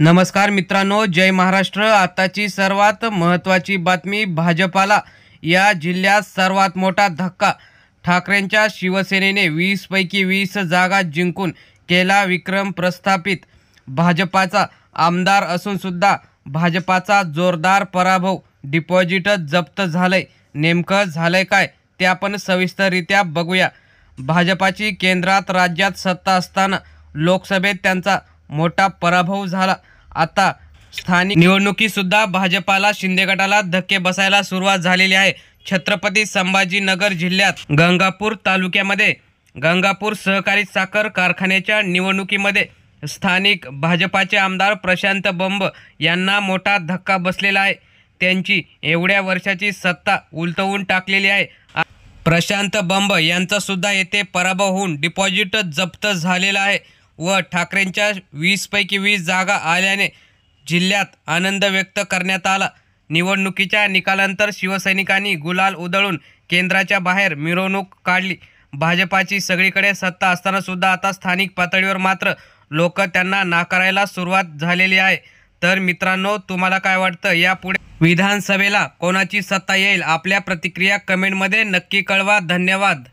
नमस्कार मित्रांनो, जय महाराष्ट्र। आताची सर्वात महत्त्वाची बातमी, भाजपाला या जिल्ह्यात सर्वात मोठा धक्का। ठाकरेंच्या शिवसेनेने 20 पैकी 20 जागा जिंकून केला विक्रम प्रस्थापित। भाजपाचा आमदार असून सुद्धा भाजपाचा जोरदार पराभव, डिपॉझिटच जप्त झालंय। नेमकं झालंय काय ते आपण सविस्तररित्या बघूया। भाजपाची केंद्रात राज्यात सत्ता असताना लोकसभेत त्यांचा मोठा पराभव झाला। आता स्थानिक निवडणुकीत सुद्धा भाजपाला शिंदे गटाला धक्के बसायला सुरुवात झालेली आहे। छत्रपती संभाजीनगर जिल्ह्यात गंगापूर तालुक्यामध्ये गंगापूर सहकारी साखर कारखान्याच्या निवडणुकीमध्ये स्थानिक भाजपाचे आमदार प्रशांत बंब यांना मोठा धक्का बसलेला आहे। त्यांची एवढ्या वर्षाची सत्ता उलटवून टाकलेली आहे। प्रशांत बंब यांचा सुद्धा येथे पराभव होऊन डिपॉझिट जप्त झालेला आहे व ठाकरेंच्या 20 पैकी 20 जागा आल्याने जिल्ह्यात आनंद व्यक्त करण्यात आला। निवडणुकीच्या निकालानंतर शिवसैनिकांनी गुलाल उधळून केंद्राच्या बाहेर मिरवणूक काढली। भाजपाची सगळीकडे सत्ता असताना सुद्धा आता स्थानिक पातळीवर मात्र लोक त्यांना नाकारायला सुरुवात झालेली आहे। तर मित्रांनो, तुम्हाला काय वाटतं, यापुढे विधानसभेला कोणाची सत्ता येईल? आपल्या प्रतिक्रिया कमेंटमध्ये नक्की कळवा। धन्यवाद।